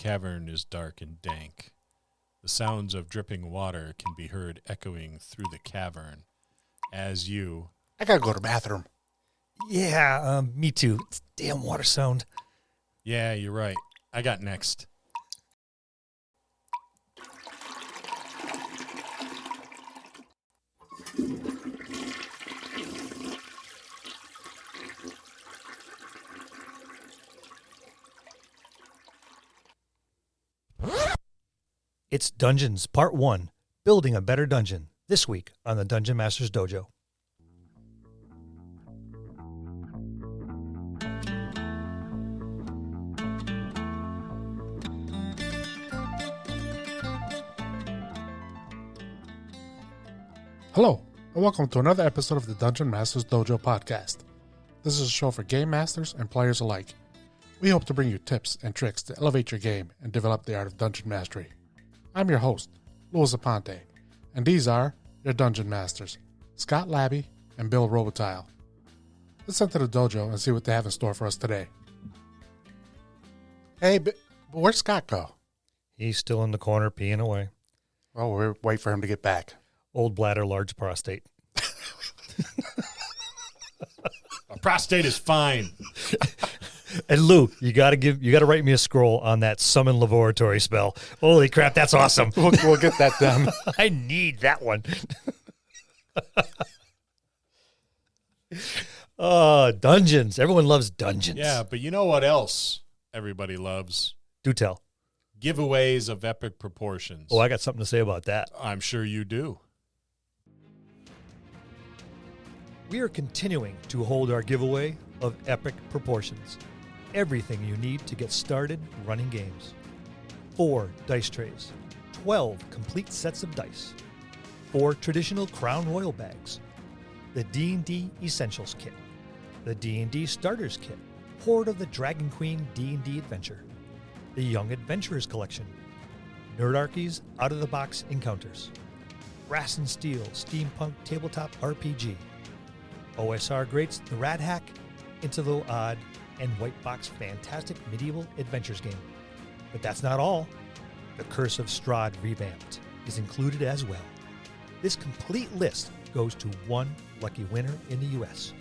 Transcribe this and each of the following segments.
cavern is dark and dank. The sounds of dripping water can be heard echoing through the cavern as you... I gotta go to the bathroom. Yeah, me too. It's damn water sound. Yeah, you're right. I got next. It's Dungeons, Part 1, Building a Better Dungeon, this week on the Dungeon Master's Dojo. Hello, and welcome to another episode of the Dungeon Master's Dojo podcast. This is a show for game masters and players alike. We hope to bring you tips and tricks to elevate your game and develop the art of dungeon mastery. I'm your host, Louis Aponte, and these are your Dungeon Masters, Scott Labby and Bill Robotile. Let's enter the dojo and see what they have in store for us today. Hey, but where'd Scott go? He's still in the corner peeing away. Well, we'll wait for him to get back. Old bladder, large prostate. A prostate is fine. And Lou, you gotta write me a scroll on that summon laboratory spell. Holy crap, that's awesome. We'll get that done. I need that one. Dungeons. Everyone loves dungeons. Yeah, but you know what else everybody loves? Do tell. Giveaways of epic proportions. Oh, I got something to say about that. I'm sure you do. We are continuing to hold our giveaway of epic proportions. Everything you need to get started running games. 4 dice trays, 12 complete sets of dice, 4 traditional Crown Royal bags, the D&D Essentials Kit, the D&D Starters Kit, Horde of the Dragon Queen D&D Adventure, the Young Adventurers Collection, Nerdarchy's Out-of-the-Box Encounters, Brass and Steel Steampunk Tabletop RPG, OSR Greats The Rat Hack, Into the Odd, and White Box Fantastic Medieval Adventures game. But that's not all. The Curse of Strahd Revamped is included as well. This complete list goes to one lucky winner in the U.S.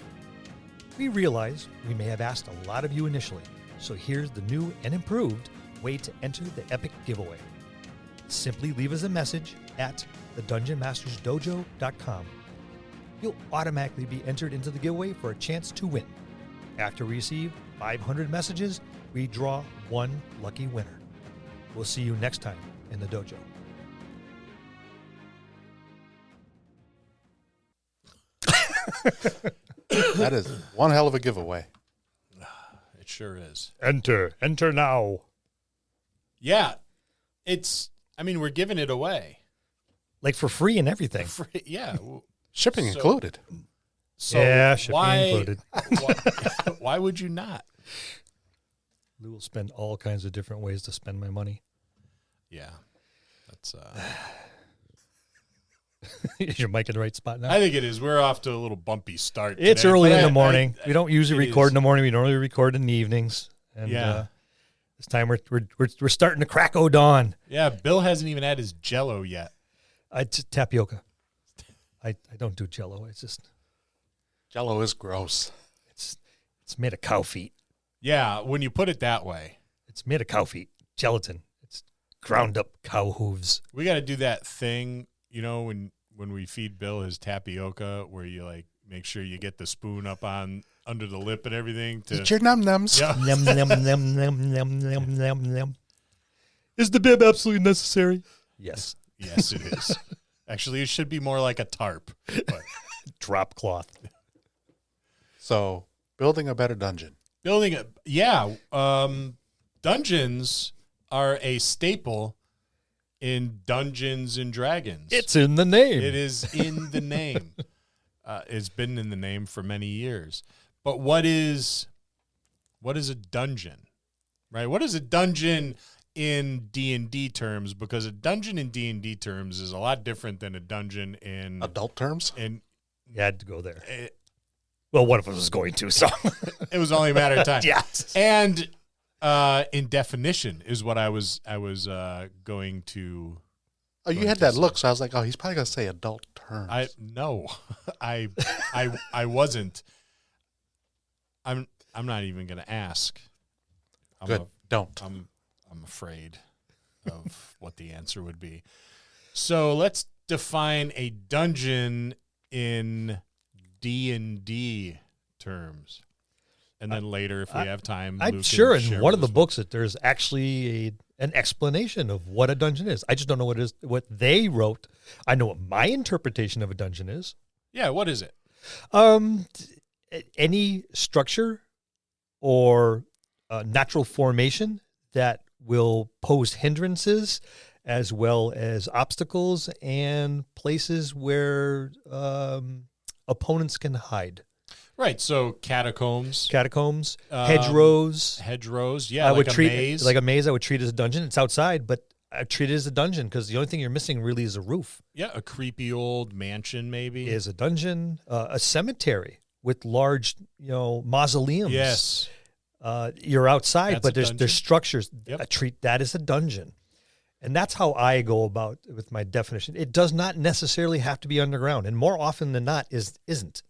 We realize we may have asked a lot of you initially, so here's the new and improved way to enter the epic giveaway. Simply leave us a message at thedungeonmastersdojo.com. You'll automatically be entered into the giveaway for a chance to win. After we receive 500 messages, we draw one lucky winner. We'll see you next time in the dojo. That is one hell of a giveaway. It sure is. Enter now. Yeah, we're giving it away. Like for free and everything. Free, yeah. Shipping So- included. So Yeah, shipping why, included. why would you not? Lou will spend all kinds of different ways to spend my money. Yeah, that's. Is your mic in the right spot now? I think it is. We're off to a little bumpy start. It's today, early but in the morning. We don't usually it record is. in the morning. We normally record in the evenings. And Yeah. this time we're starting to crack dawn. Yeah, Bill hasn't even had his Jello yet. It's tapioca. I don't do Jello. It's just Jello is gross. it's made of cow feet. Yeah, when you put it that way, It's made of cow feet. Gelatin. It's ground up cow hooves. we got to do that thing. You know, when we feed Bill his tapioca, where you like make sure you get the spoon up on under the lip and everything. Eat your num-nums. Yeah. Nem, nem, nem, nem, nem, nem, nem, nem. Is the bib absolutely necessary? Yes. Yes, it is. Actually, it should be more like a tarp. But Drop cloth. So, building a better dungeon. Dungeons are a staple in Dungeons and Dragons. It's in the name. It is in the name. It's been in the name for many years. But what is a dungeon, right? What is a dungeon in D&D terms? Because a dungeon in D&D terms is a lot different than a dungeon in Adult terms? in You had to go there. Well, one of us was going to, so. it was only a matter of time. Yes. And In definition is what I was going to. Oh, you had that look, so I was like, oh, he's probably going to say adult terms. No, I wasn't. I'm not even going to ask. Good. Don't. I'm afraid of what the answer would be. So let's define a dungeon in D&D terms. And then later, if we have time, I'm Luke sure can in share one of with the us books that there's actually an explanation of what a dungeon is. I just don't know what it is, what they wrote. I know what my interpretation of a dungeon is. Yeah, what is it? Any structure or natural formation that will pose hindrances as well as obstacles and places where opponents can hide. Right, so catacombs, hedgerows. Yeah, I like would a treat maze. like a maze. I would treat as a dungeon. It's outside, but I treat it as a dungeon because the only thing you're missing really is a roof. Yeah, a creepy old mansion, maybe. Is a dungeon, a cemetery with large, mausoleums. Yes. You're outside, That's but a dungeon. there's structures. Yep. I treat that as a dungeon. And that's how I go about with my definition. It does not necessarily have to be underground, and more often than not isn't.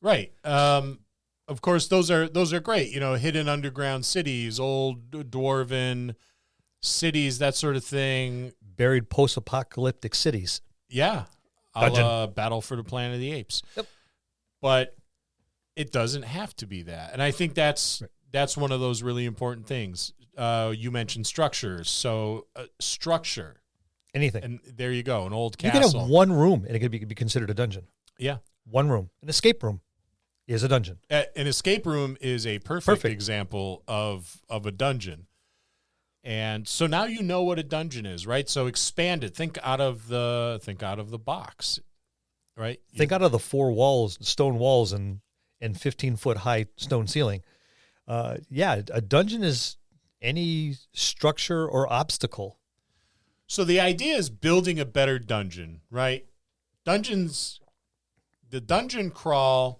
Right. Of course, those are great. Hidden underground cities, old dwarven cities, that sort of thing. Buried post-apocalyptic cities. Yeah. A la Battle for the Planet of the Apes. Yep. But it doesn't have to be that. And I think that's one of those really important things. You mentioned structures. So structure. Anything. And there you go, an old You castle. can have one room, and it could be considered a dungeon. Yeah. One room. An escape room is a dungeon. An escape room is a perfect example of a dungeon. And so now you know what a dungeon is, right? So expand it. Think out of the box, right? Think out of the four walls, stone walls, and 15-foot high stone ceiling. A dungeon is any structure or obstacle. So the idea is building a better dungeon, right? The dungeon crawl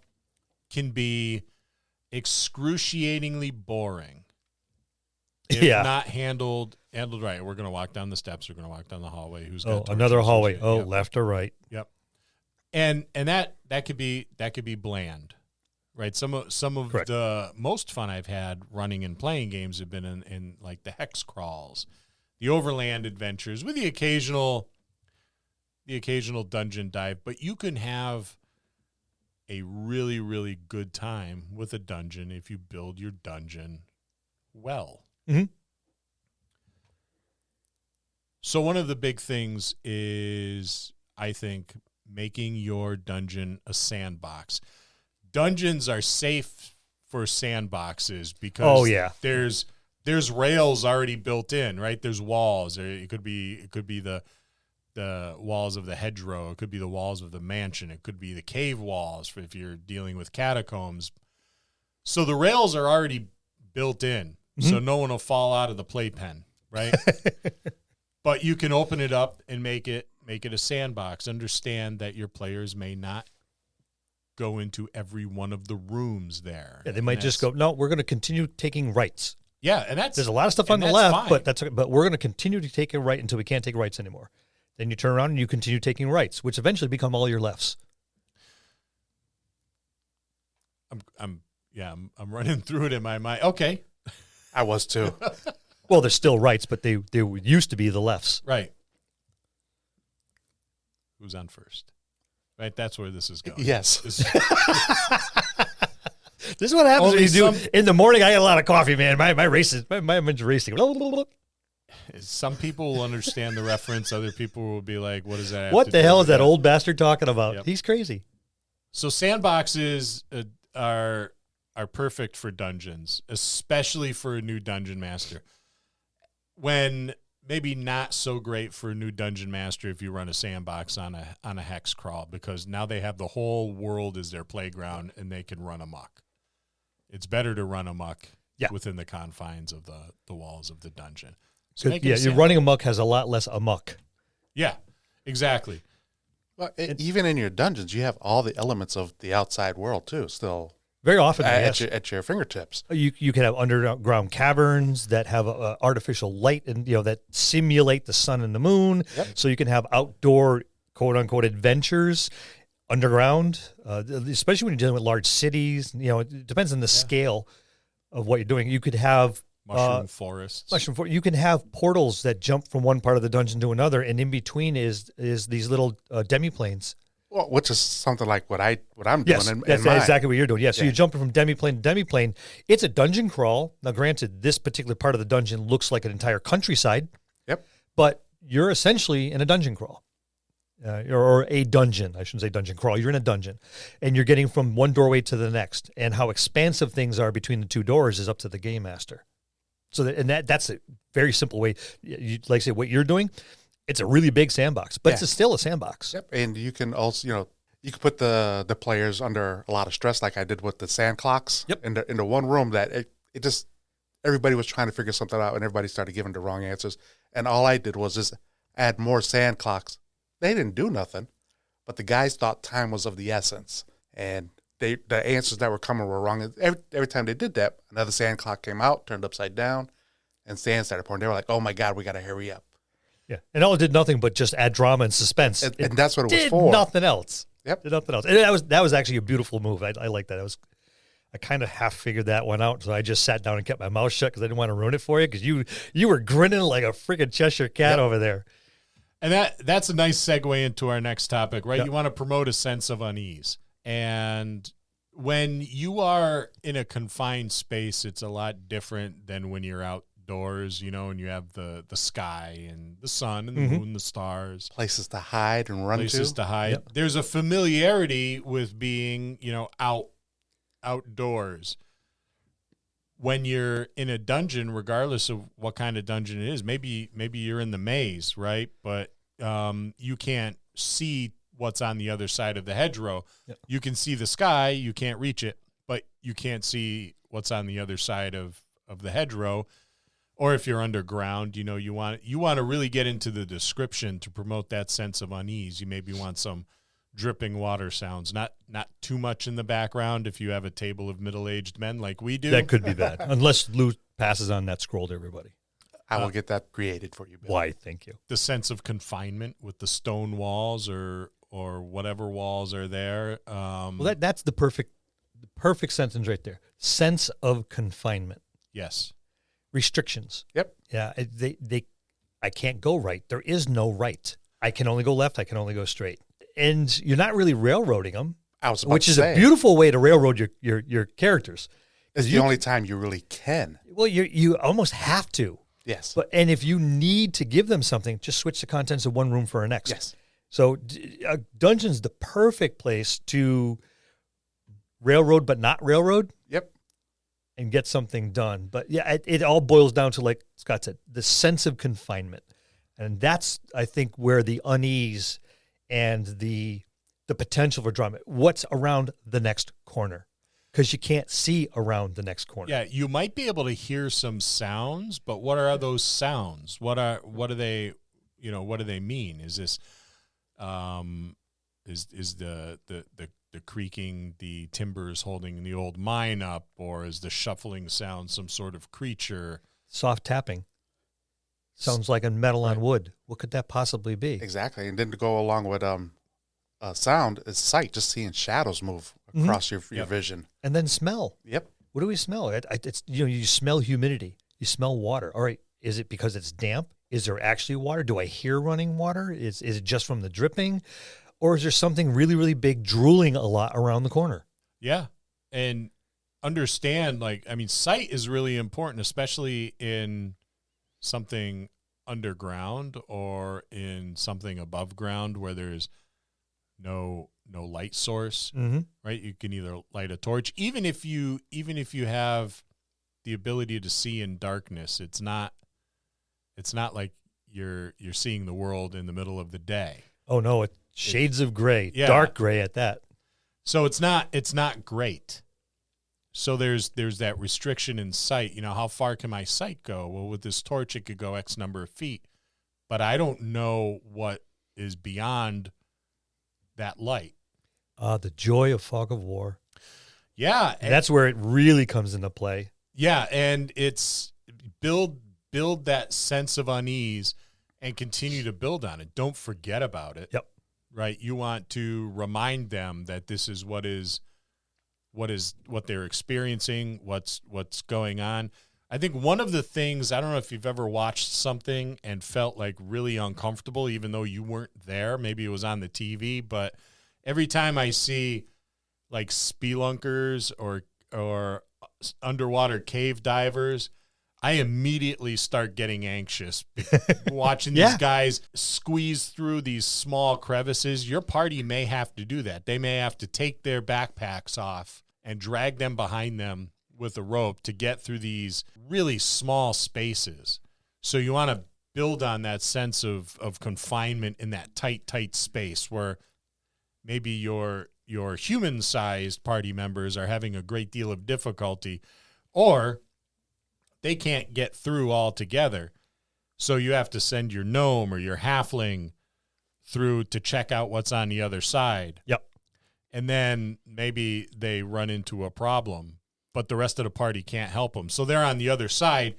can be excruciatingly boring if not handled right. We're going to walk down the steps. We're going to walk down the hallway. Who's got another torches? hallway? Yep. Left or right? Yep. And that could be bland, right? Some of Correct. the most fun I've had running and playing games have been in like the hex crawls, the overland adventures with the occasional dungeon dive, but you can have a really, really good time with a dungeon if you build your dungeon well. Mm-hmm. So one of the big things is, I think, making your dungeon a sandbox. Dungeons are safe for sandboxes because there's rails already built in, right? There's walls. It could be the walls of the hedgerow. It could be the walls of the mansion. It could be the cave walls if you're dealing with catacombs. So the rails are already built in, so no one will fall out of the playpen, right? But you can open it up and make it a sandbox. Understand that your players may not go into every one of the rooms there. Yeah, they might just go, no, we're going to continue taking rights. Yeah, and there's a lot of stuff on the left, but we're going to continue to take a right until we can't take rights anymore. Then you turn around and you continue taking rights, which eventually become all your lefts. I'm running through it in my mind. Okay. I was too. Well, they're still rights, but they used to be the lefts. Right. Who's on first? Right, that's where this is going. Yes. This is what happens when you do in the morning. I get a lot of coffee, man. My mind's racing. Some people will understand the reference. Other people will be like, what does that have What to the do hell with is that old bastard talking about? Yep. He's crazy. So sandboxes are perfect for dungeons, especially for a new dungeon master. When maybe not so great for a new dungeon master if you run a sandbox on a hex crawl, because now they have the whole world as their playground and they can run amok. It's better to run amok within the confines of the walls of the dungeon. So your running amok has a lot less amok. Yeah, exactly. Well, even in your dungeons, you have all the elements of the outside world too. Still, Very often, yes. at your fingertips. You can have underground caverns that have artificial light and that simulate the sun and the moon. Yep. So you can have outdoor quote unquote adventures underground, especially when you're dealing with large cities. It depends on the scale of what you're doing. You could have mushroom forests. You can have portals that jump from one part of the dungeon to another, and in between is these little demiplanes. Well, which is something like what I'm doing. Yes, in that's mine. exactly what you're doing. Yeah, so you jump from demiplane to demiplane. It's a dungeon crawl. Now, granted, this particular part of the dungeon looks like an entire countryside. Yep. But you're essentially in a dungeon crawl. Or a dungeon. I shouldn't say dungeon crawl. You're in a dungeon. And you're getting from one doorway to the next. And how expansive things are between the two doors is up to the game master. So that's a very simple way. Like I say, what you're doing, it's a really big sandbox, but it's still a sandbox. Yep, and you can also, you can put the players under a lot of stress, like I did with the sand clocks. Yep. Into one room that it just everybody was trying to figure something out, and everybody started giving the wrong answers. And all I did was just add more sand clocks. They didn't do nothing, but the guys thought time was of the essence, and the answers that were coming were wrong. Every time they did that, another sand clock came out, turned upside down, and sand started pouring. They were like, "Oh my God, we got to hurry up." Yeah, and all it did nothing but just add drama and suspense. And that's what it was did for. Nothing else. Yep. Did nothing else. And that was actually a beautiful move. I like that. I kind of half figured that one out, so I just sat down and kept my mouth shut because I didn't want to ruin it for you, because you were grinning like a freaking Cheshire cat over there. And that's a nice segue into our next topic, right? Yep. You want to promote a sense of unease. And when you are in a confined space, it's a lot different than when you're outdoors, and you have the sky and the sun and the moon, the stars. Places to hide and run to hide. Yep. There's a familiarity with being, outdoors. When you're in a dungeon, regardless of what kind of dungeon it is, maybe you're in the maze, right? But you can't see what's on the other side of the hedgerow. Yep. You can see the sky, you can't reach it, but you can't see what's on the other side of the hedgerow. Or if you're underground, you want to really get into the description to promote that sense of unease. You maybe want some dripping water sounds, not too much in the background. If you have a table of middle-aged men like we do, That could be bad, unless Lou passes on that scroll to everybody. I will get that created for you, Bill. Why? Thank you. the sense of confinement with the stone walls or whatever walls are there. Well, that's the perfect sentence right there. Sense of confinement. Yes. Restrictions. Yep. Yeah, I can't go right. There is no right. I can only go left. I can only go straight. And you're not really railroading them, I was about which to is say, a beautiful way to railroad your characters. It's the only time you really can. Well, you almost have to. Yes. And if you need to give them something, just switch the contents of one room for a next. Yes. So a dungeon's the perfect place to railroad but not railroad. Yep. And get something done. But yeah, it all boils down to, like Scott said, the sense of confinement. And that's, I think, where the unease and the potential for drama. What's around the next corner? Because you can't see around the next corner. Yeah, you might be able to hear some sounds, but what are those sounds? What do they mean? Is this is the creaking, the timbers holding the old mine up, or is the shuffling sound some sort of creature? Soft tapping. Sounds like a metal on wood. What could that possibly be? Exactly. And then to go along with sound is sight, just seeing shadows move across your vision. And then smell. Yep. What do we smell? It's you smell humidity. You smell water. All right. Is it because it's damp? Is there actually water? Do I hear running water? Is it just from the dripping? Or is there something really, really big drooling a lot around the corner? Yeah. And understand, sight is really important, especially in something underground or in something above ground where there's no light source, right? You can either light a torch, even if you have the ability to see in darkness. It's not like you're seeing the world in the middle of the day. Oh no, it's shades of gray, dark gray at that. So it's not great. So there's that restriction in sight. How far can my sight go? Well, with this torch, it could go X number of feet, but I don't know what is beyond that light. The joy of fog of war. Yeah. And that's where it really comes into play. Yeah, and it's build that sense of unease and continue to build on it. Don't forget about it. Yep. Right? You want to remind them that this is what they're experiencing, what's going on. I think one of the things, I don't know if you've ever watched something and felt like really uncomfortable, even though you weren't there. Maybe it was on the TV, but every time I see like spelunkers or underwater cave divers, I immediately start getting anxious watching these guys squeeze through these small crevices. Your party may have to do that. They may have to take their backpacks off and drag them behind them with a rope to get through these really small spaces. So you want to build on that sense of confinement in that tight space where maybe your human-sized party members are having a great deal of difficulty, or they can't get through altogether. So you have to send your gnome or your halfling through to check out what's on the other side. Yep. And then maybe they run into a problem, but the rest of the party can't help them. So they're on the other side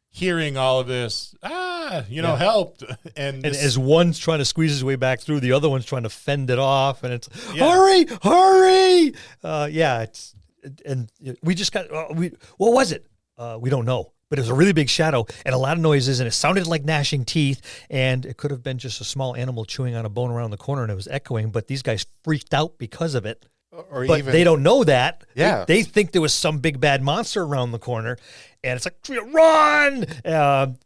hearing all of this, help. And as one's trying to squeeze his way back through, the other one's trying to fend it off, and it's, hurry! We just got, what was it? We don't know. But it was a really big shadow and a lot of noises, and it sounded like gnashing teeth, and it could have been just a small animal chewing on a bone around the corner, and it was echoing, but these guys freaked out because of it. But they don't know that. Yeah. They think there was some big bad monster around the corner, and it's like, run!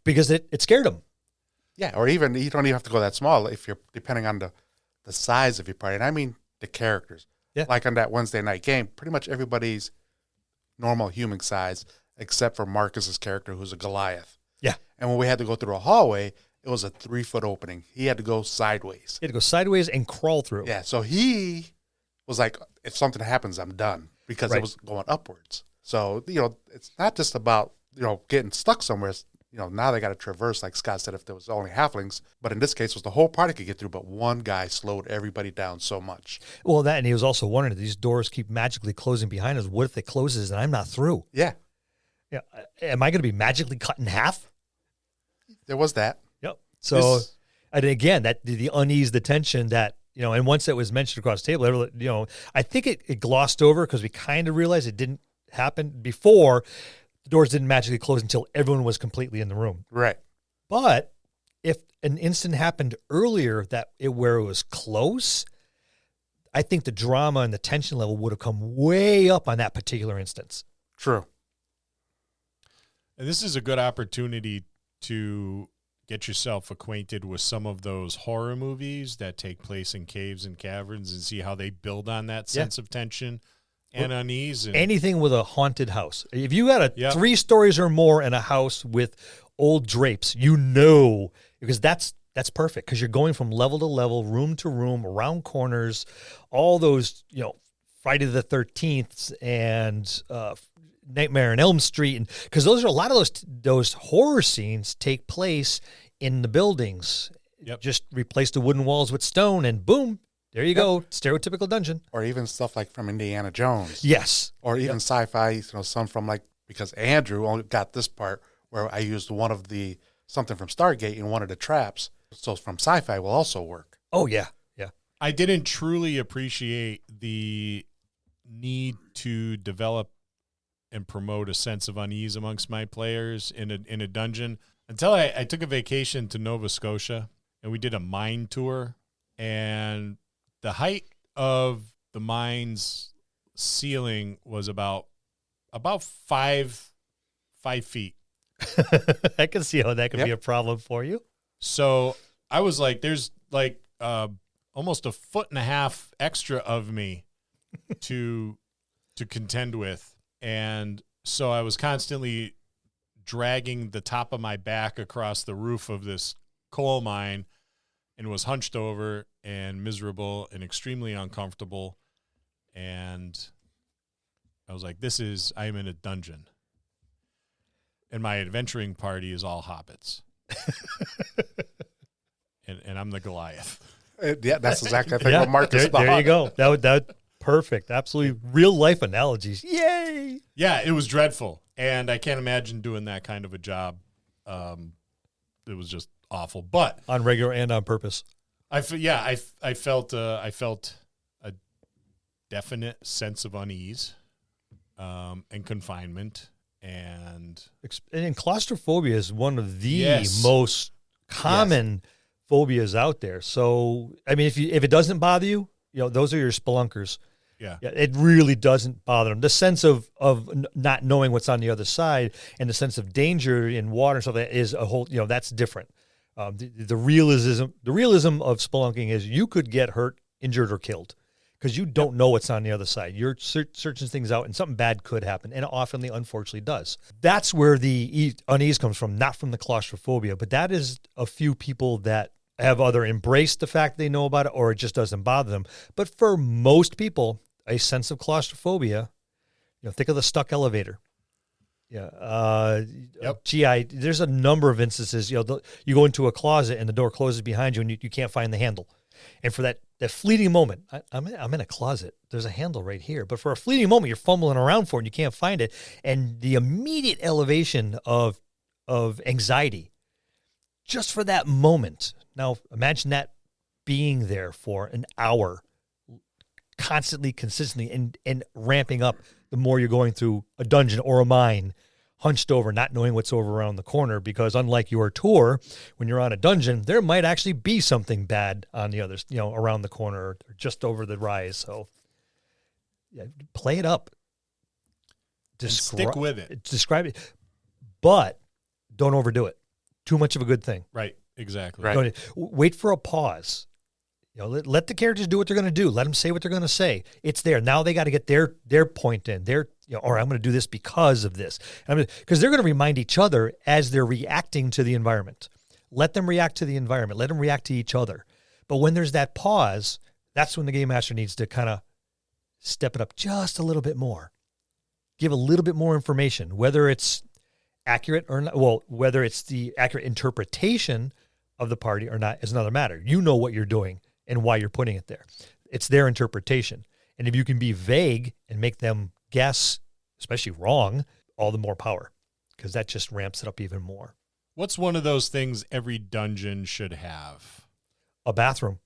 Because it scared them. Yeah, or even, you don't even have to go that small if you're, depending on the size of your party. And I mean the characters. Yeah. Like on that Wednesday night game, pretty much everybody's normal human size, except for Marcus's character, who's a Goliath. Yeah. And when we had to go through a hallway, it was a 3-foot opening. He had to go sideways. He had to go sideways and crawl through. Yeah, so he was like, if something happens, I'm done, because it was going upwards. So, it's not just about, getting stuck somewhere. It's, now they got to traverse, like Scott said, if there was only halflings. But in this case, it was the whole party could get through, but one guy slowed everybody down so much. Well, and he was also wondering, these doors keep magically closing behind us. What if it closes and I'm not through? Yeah. Yeah. Am I going to be magically cut in half? There was that. Yep. So, and again, that the unease, the tension that, and once it was mentioned across the table, I think it glossed over because we kind of realized it didn't happen before. The doors didn't magically close until everyone was completely in the room. Right. But if an incident happened earlier where it was close, I think the drama and the tension level would have come way up on that particular instance. True. And this is a good opportunity to get yourself acquainted with some of those horror movies that take place in caves and caverns and see how they build on that sense of tension and unease. And anything with a haunted house. If you got 3 stories or more in a house with old drapes, because that's perfect, because you're going from level to level, room to room, around corners, all those, Friday the 13th and Nightmare on Elm Street, and because a lot of those horror scenes take place in the buildings. Yep. Just replace the wooden walls with stone, and boom, there you go, stereotypical dungeon. Or even stuff like from Indiana Jones. Yes. Or even sci-fi, some from because Andrew only got this part where I used something from Stargate in one of the traps. So from sci-fi will also work. Oh, yeah. Yeah. I didn't truly appreciate the need to develop and promote a sense of unease amongst my players in a dungeon until I took a vacation to Nova Scotia and we did a mine tour, and the height of the mine's ceiling was about 5 feet. I can see how that could be a problem for you. So I was like, there's almost 1.5 feet extra of me to contend with. And so I was constantly dragging the top of my back across the roof of this coal mine and was hunched over and miserable and extremely uncomfortable. And I was like, I am in a dungeon. And my adventuring party is all hobbits. and I'm the Goliath. Yeah, that's exactly what Marcus there you go. Perfect. Absolutely real life analogies. Yay! Yeah, it was dreadful, and I can't imagine doing that kind of a job. It was just awful. But On regular and on purpose. I felt a definite sense of unease, and confinement, and claustrophobia is one of the most common phobias out there. So, I mean, if it doesn't bother you, those are your spelunkers. Yeah, it really doesn't bother them. The sense of not knowing what's on the other side and the sense of danger in water and stuff like that is a whole, that's different. The realism of spelunking is you could get hurt, injured, or killed because you don't know what's on the other side. You're searching things out and something bad could happen, and it often, unfortunately, does. That's where the unease comes from, not from the claustrophobia, but that is a few people that have either embraced the fact they know about it or it just doesn't bother them. But for most people, a sense of claustrophobia, think of the stuck elevator. Yeah. Yep. There's a number of instances, you go into a closet and the door closes behind you and you can't find the handle. And for that fleeting moment, I'm in a closet. There's a handle right here. But for a fleeting moment, you're fumbling around for it and you can't find it. And the immediate elevation of anxiety just for that moment. Now, imagine that being there for an hour, constantly, consistently, and ramping up the more you're going through a dungeon or a mine, hunched over, not knowing what's over around the corner, because unlike your tour, when you're on a dungeon, there might actually be something bad on the others, around the corner or just over the rise. So play it up. Stick with it. Describe it, but don't overdo it. Too much of a good thing. Right. Exactly. Right. Wait for a pause. Let the characters do what they're going to do. Let them say what they're going to say. It's there. Now they got to get their point in. Or I'm going to do this because of this. Because they're going to remind each other as they're reacting to the environment. Let them react to the environment. Let them react to each other. But when there's that pause, that's when the game master needs to kind of step it up just a little bit more. Give a little bit more information, whether it's accurate or not. Well, whether it's the accurate interpretation of the party or not is another matter. You know what you're doing and why you're putting it there. It's their interpretation. And if you can be vague and make them guess, especially wrong, all the more power, because that just ramps it up even more. What's one of those things every dungeon should have? A bathroom.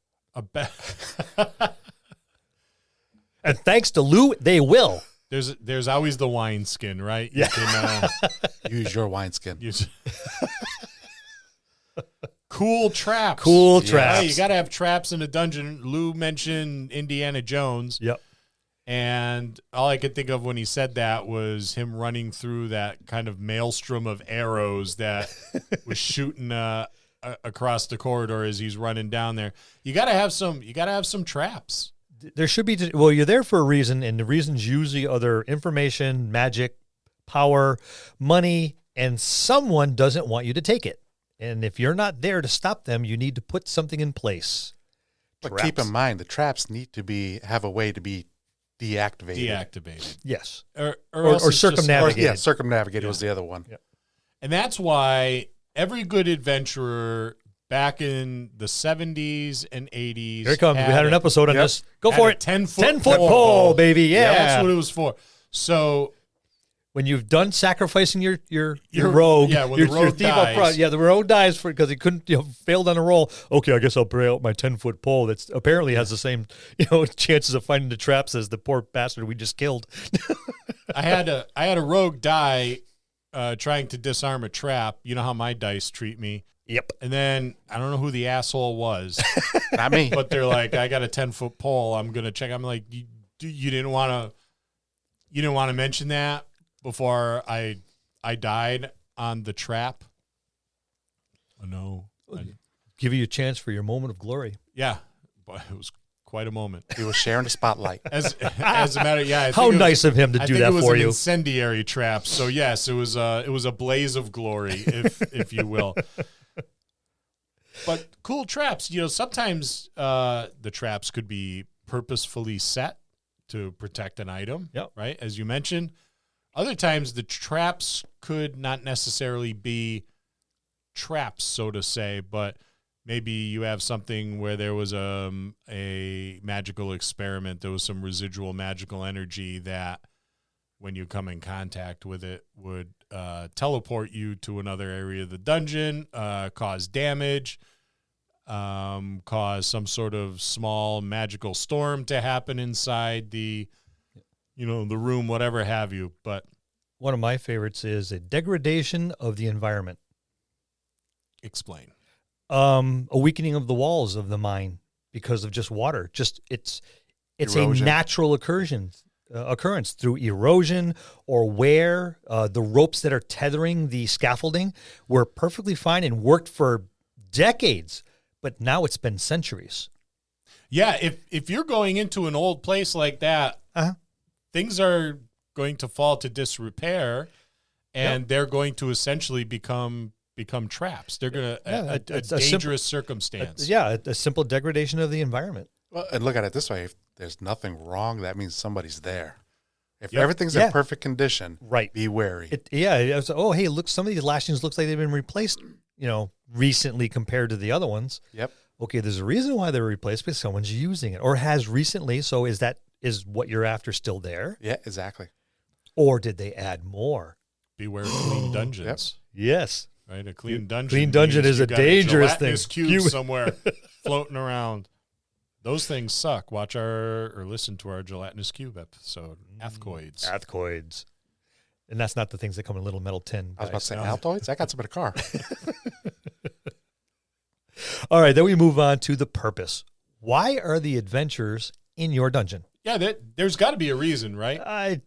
And thanks to Lou, they will. There's always the wineskin, right? Yeah. You can, Use your wineskin. Cool traps. Traps. Hey, you got to have traps in a dungeon. Lou mentioned Indiana Jones. Yep. And all I could think of when he said that was him running through that kind of maelstrom of arrows that was shooting across the corridor as he's running down there. You got to have some traps. There should be. Well, you're there for a reason, and the reason's usually other information, magic, power, money, and someone doesn't want you to take it. And if you're not there to stop them, you need to put something in place. But keep in mind, the traps need to have a way to be deactivated. Yes. Or circumnavigated. Circumnavigated was the other one. Yeah. And that's why every good adventurer back in the 70s and 80s. Here it comes. We had an episode on this. Go for it. 10-foot pole, baby. Yeah. That's what it was for. So when you've done sacrificing your rogue, when your the rogue thief dies. up front, the rogue dies because he couldn't, failed on a roll. Okay, I guess I'll bring out my 10-foot pole. That's apparently has the same, chances of finding the traps as the poor bastard we just killed. I had a rogue die trying to disarm a trap. You know how my dice treat me. Yep. And then I don't know who the asshole was. Not me. But they're like, I got a 10-foot pole. I'm gonna check. I'm like, you didn't want to mention that before I died on the trap. Oh no. Give you a chance for your moment of glory. Yeah, but it was quite a moment. He was sharing the spotlight. As a matter, How nice of him to do that for you. I think it was an incendiary trap. So yes, it was a blaze of glory, if you will. But cool traps, sometimes the traps could be purposefully set to protect an item, yep. Right? As you mentioned. Other times the traps could not necessarily be traps, so to say, but maybe you have something where there was a magical experiment. There was some residual magical energy that when you come in contact with it would teleport you to another area of the dungeon, cause damage, cause some sort of small magical storm to happen inside the room, whatever have you. But one of my favorites is a degradation of the environment. Explain. A weakening of the walls of the mine because of just water. Just it's Erosion. a natural occurrence through erosion or wear. The ropes that are tethering the scaffolding were perfectly fine and worked for decades, but now it's been centuries. Yeah, if you're going into an old place like that, things are going to fall to disrepair, and they're going to essentially become traps. They're going to a dangerous circumstance. A simple degradation of the environment. Well, and look at it this way: if there's nothing wrong, that means somebody's there. If everything's in perfect condition, right, be wary. Hey, look, some of these lashings looks like they've been replaced, recently compared to the other ones. Yep. Okay, there's a reason why they're replaced because someone's using it or has recently. So is what you're after still there? Yeah, exactly. Or did they add more? Beware clean dungeons. Yes. Right, a clean dungeon. Clean dungeon is a dangerous thing. Cube somewhere floating around. Those things suck. Watch or listen to our gelatinous cube episode. Athcoids. And that's not the things that come in a little metal tin. I was about to say Altoids. I got some in a car. All right, then we move on to the purpose. Why are the adventures in your dungeon? Yeah, there's got to be a reason, right? I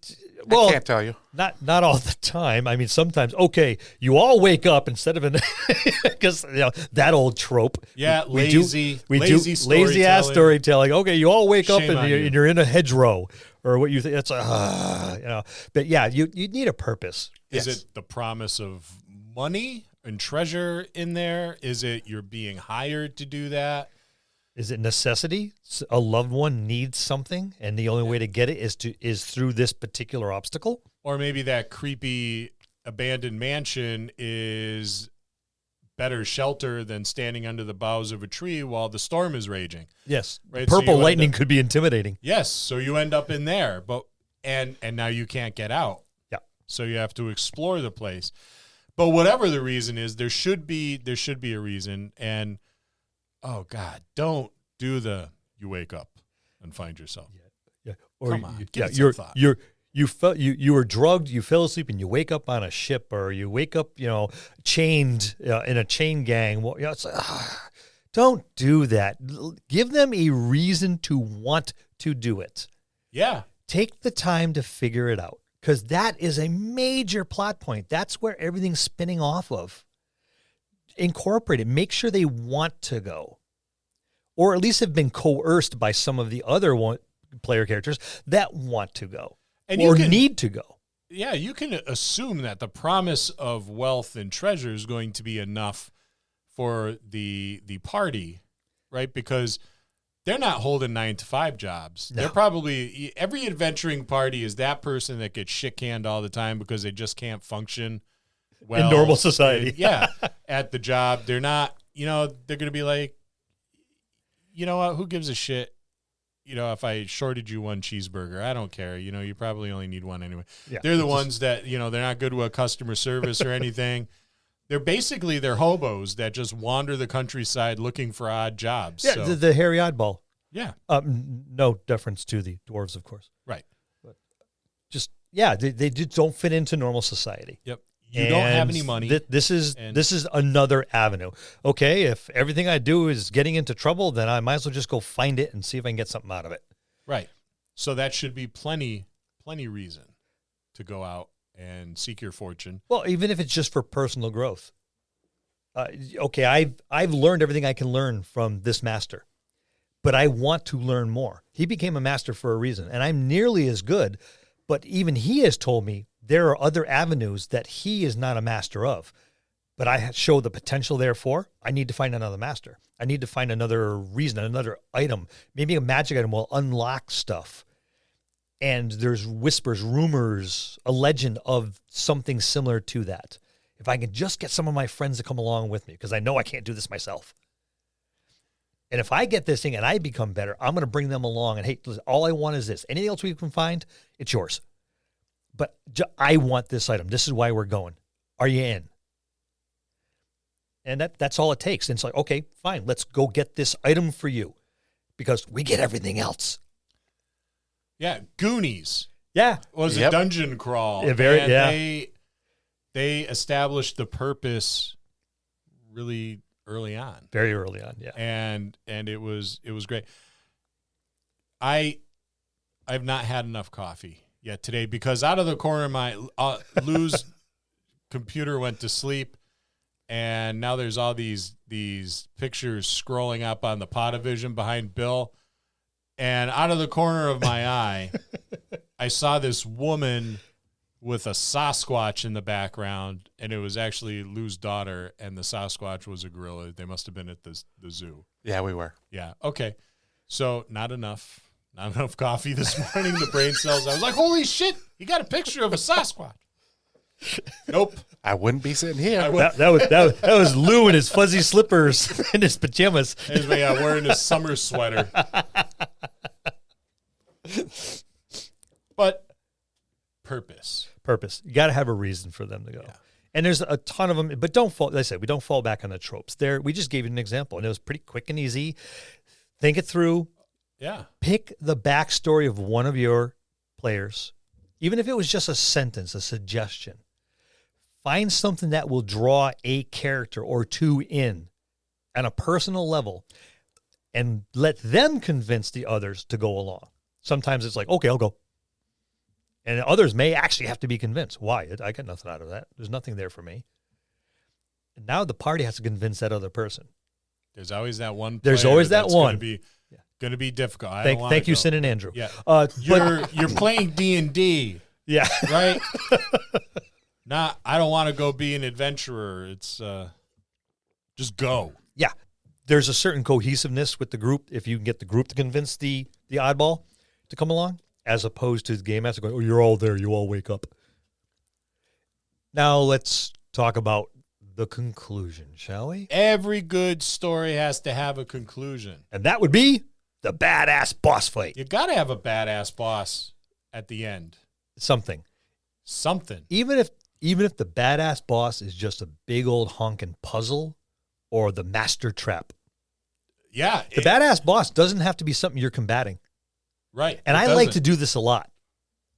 can't tell you. Not all the time. I mean, sometimes. Okay, you all wake up instead of because that old trope. Yeah, we do lazy ass storytelling. Okay, you all wake up and you're in a hedgerow or what you think. That's But yeah, you need a purpose. Is it the promise of money and treasure in there? Is it you're being hired to do that? Is it necessity? A loved one needs something, and the only way to get it is through this particular obstacle? Or maybe that creepy abandoned mansion is better shelter than standing under the boughs of a tree while the storm is raging. Yes. Right? Purple lightning could be intimidating. Yes. So you end up in there, but and now you can't get out. Yeah. So you have to explore the place. But whatever the reason is, there should be a reason. And oh God, don't do you wake up and find yourself. Yeah. Or come on, give it some thought. You were drugged, you fell asleep, and you wake up on a ship, or you wake up, chained in a chain gang. Well, it's like, don't do that. Give them a reason to want to do it. Yeah. Take the time to figure it out, because that is a major plot point. That's where everything's spinning off of. Incorporate it. Make sure they want to go, or at least have been coerced by some of the other player characters that want to go or need to go. Yeah, you can assume that the promise of wealth and treasure is going to be enough for the party, right? Because they're not holding 9-to-5 jobs. No. They're probably every adventuring party is that person that gets shit canned all the time because they just can't function well in normal society. At the job. They're not, they're going to be like, you know what, who gives a shit? If I shorted you one cheeseburger, I don't care. You probably only need one anyway. Yeah, they're the ones that, they're not good with customer service or anything. They're hobos that just wander the countryside looking for odd jobs. Yeah, so. the hairy oddball. Yeah. No deference to the dwarves, of course. Right. But just, they just don't fit into normal society. Yep. You don't have any money. This is another avenue. Okay, if everything I do is getting into trouble, then I might as well just go find it and see if I can get something out of it. Right. So that should be plenty reason to go out and seek your fortune. Well, even if it's just for personal growth. Okay, I've learned everything I can learn from this master, but I want to learn more. He became a master for a reason, and I'm nearly as good, but even he has told me there are other avenues that he is not a master of, but I show the potential there for. I need to find another master. I need to find another reason, another item. Maybe a magic item will unlock stuff. And there's whispers, rumors, a legend of something similar to that. If I can just get some of my friends to come along with me, because I know I can't do this myself. And if I get this thing and I become better, I'm going to bring them along. And hey, listen, all I want is this. Anything else we can find, it's yours. But I want this item. This is why we're going. Are you in? And that's all it takes. And it's like, okay, fine. Let's go get this item for you because we get everything else. Yeah, Goonies. Yeah. Was a dungeon crawl. Yeah, They established the purpose really early on. Very early on, yeah. And it was great. I've not had enough coffee yet today because out of the corner of my Lou's computer went to sleep, and now there's all these pictures scrolling up on the Potavision behind Bill, and out of the corner of my eye, I saw this woman with a Sasquatch in the background, and it was actually Lou's daughter, and the Sasquatch was a gorilla. They must have been at the zoo. Yeah, we were. Yeah, okay. So not enough coffee this morning. The brain cells, I was like, holy shit, you got a picture of a Sasquatch. Nope. I wouldn't be sitting here. That was Lou in his fuzzy slippers and his pajamas. He's wearing his summer sweater. But purpose. You got to have a reason for them to go. Yeah. And there's a ton of them, but don't fall. Like I said, we don't fall back on the tropes. We just gave you an example, and it was pretty quick and easy. Think it through. Yeah. Pick the backstory of one of your players, even if it was just a sentence, a suggestion. Find something that will draw a character or two in on a personal level and let them convince the others to go along. Sometimes it's like, okay, I'll go. And others may actually have to be convinced. Why? I got nothing out of that. There's nothing there for me. And now the party has to convince that other person. There's always that one. There's always that one. Going to be difficult. Thank you, Sin and Andrew. Yeah. You're playing D&D. Yeah. Right? I don't want to go be an adventurer. It's just go. Yeah. There's a certain cohesiveness with the group if you can get the group to convince the oddball to come along, as opposed to the game master going, oh, you're all there. You all wake up. Now let's talk about the conclusion, shall we? Every good story has to have a conclusion. And that would be the badass boss fight. You got to have a badass boss at the end. Something. Even if the badass boss is just a big old honking puzzle or the master trap. Yeah. The badass boss doesn't have to be something you're combating. Right. And I like to do this a lot.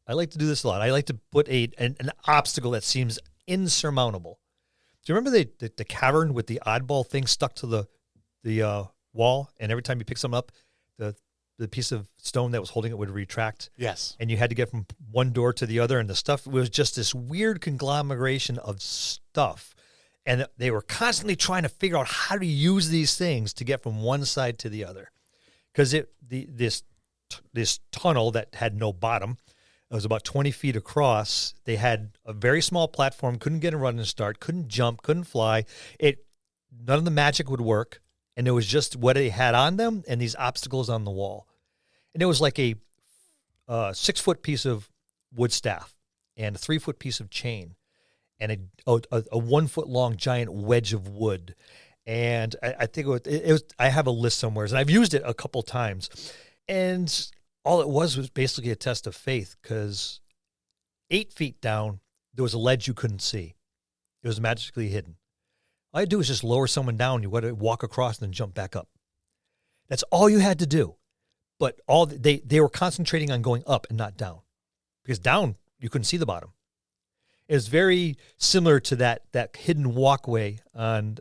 I like to put an obstacle that seems insurmountable. Do you remember the cavern with the oddball thing stuck to the wall, and every time you pick something up, the piece of stone that was holding it would retract? Yes. And you had to get from one door to the other, and the stuff was just this weird conglomeration of stuff. And they were constantly trying to figure out how to use these things to get from one side to the other. Because this tunnel that had no bottom, it was about 20 feet across. They had a very small platform, couldn't get a run and start, couldn't jump, couldn't fly. None of the magic would work, and it was just what they had on them and these obstacles on the wall. And it was like a 6-foot piece of wood staff and a 3-foot piece of chain and a 1-foot long giant wedge of wood. And I think it was. I have a list somewhere, and I've used it a couple times. And all it was basically a test of faith, because 8 feet down, there was a ledge you couldn't see. It was magically hidden. All you do is just lower someone down. You got to walk across and then jump back up. That's all you had to do. But they were concentrating on going up and not down, because down you couldn't see the bottom. It was very similar to that hidden walkway on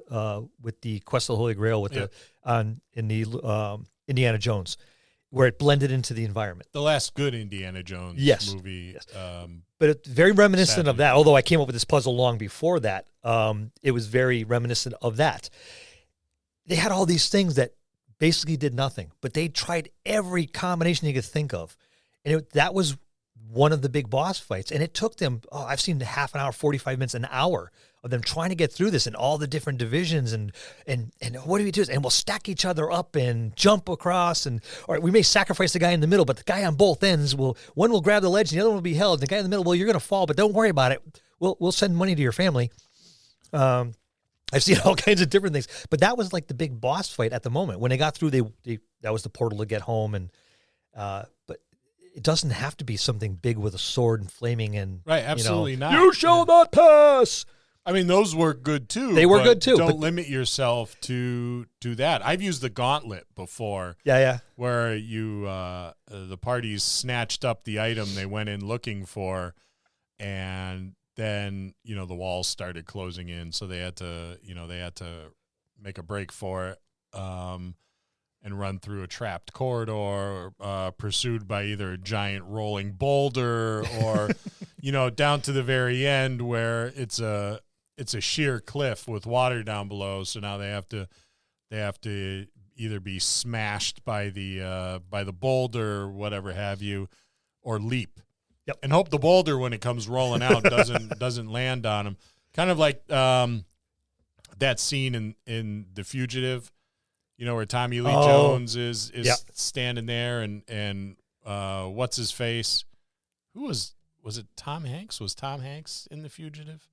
with the Quest of the Holy Grail in the Indiana Jones, where it blended into the environment. The last good Indiana Jones movie. Yes. But it's very reminiscent of that. Although I came up with this puzzle long before that, it was very reminiscent of that. They had all these things that basically did nothing, but they tried every combination you could think of. And that was one of the big boss fights. And it took them, I've seen half an hour, 45 minutes, an hour of them trying to get through this and all the different divisions and what do we do? And we'll stack each other up and jump across, or we may sacrifice the guy in the middle, but the guy on both ends one will grab the ledge and the other one will be held. And the guy in the middle, well, you're going to fall, but don't worry about it. We'll send money to your family. I've seen all kinds of different things, but that was like the big boss fight at the moment. When they got through, that was the portal to get home, and but it doesn't have to be something big with a sword and flaming and right. Absolutely not. You shall not pass. I mean, those work good too. They were good too. Don't limit yourself to that. I've used the gauntlet before. Yeah. Where you the parties snatched up the item they went in looking for, and then the walls started closing in, so they had to make a break for it, and run through a trapped corridor, pursued by either a giant rolling boulder or down to the very end where it's a sheer cliff with water down below. So now they have to either be smashed by the boulder or whatever have you, or leap. Yep. And hope the boulder, when it comes rolling out, doesn't land on them. Kind of like that scene in The Fugitive, where Tommy Lee Jones is standing there, and what's his face? Who was it? Tom Hanks? Was Tom Hanks in The Fugitive?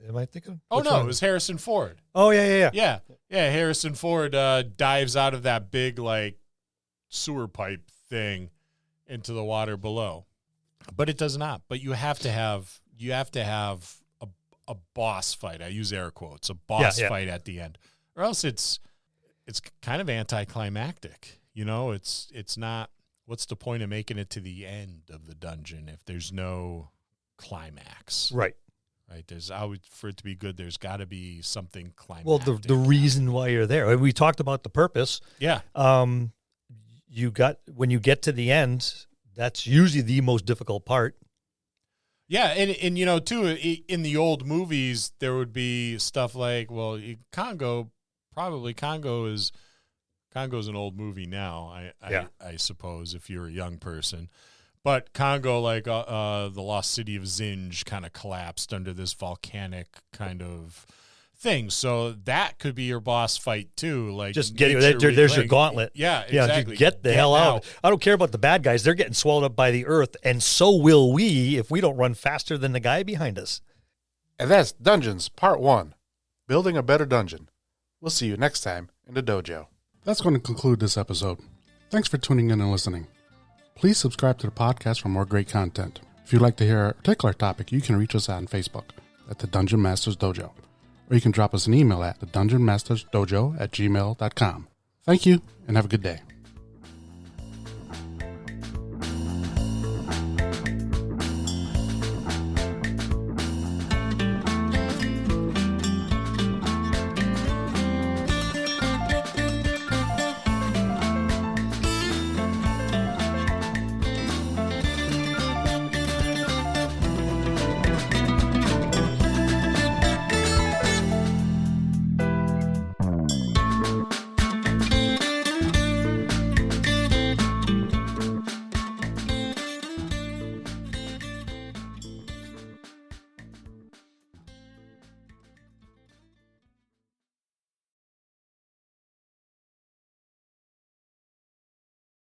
Am I thinking? Oh no, it was Harrison Ford. Oh yeah. Harrison Ford dives out of that big sewer pipe thing into the water below, but it does not. But you have to have a boss fight. I use air quotes. A boss fight at the end, or else it's kind of anticlimactic. It's not. What's the point of making it to the end of the dungeon if there's no climax? Right. There's always, for it to be good, there's got to be something climactic. Well, the reason why you're there. We talked about the purpose. Yeah. When you get to the end, that's usually the most difficult part. Yeah, and too, in the old movies, there would be stuff like, Congo is an old movie now, I suppose, if you're a young person. But Congo, the lost city of Zinj, kind of collapsed under this volcanic kind of thing. So that could be your boss fight too. Just there's your gauntlet. Yeah, exactly. Get the hell out. I don't care about the bad guys. They're getting swallowed up by the earth, and so will we if we don't run faster than the guy behind us. And that's Dungeons Part 1, Building a Better Dungeon. We'll see you next time in the dojo. That's going to conclude this episode. Thanks for tuning in and listening. Please subscribe to the podcast for more great content. If you'd like to hear a particular topic, you can reach us on Facebook at the Dungeon Masters Dojo, or you can drop us an email at thedungeonmastersdojo@gmail.com. Thank you, and have a good day.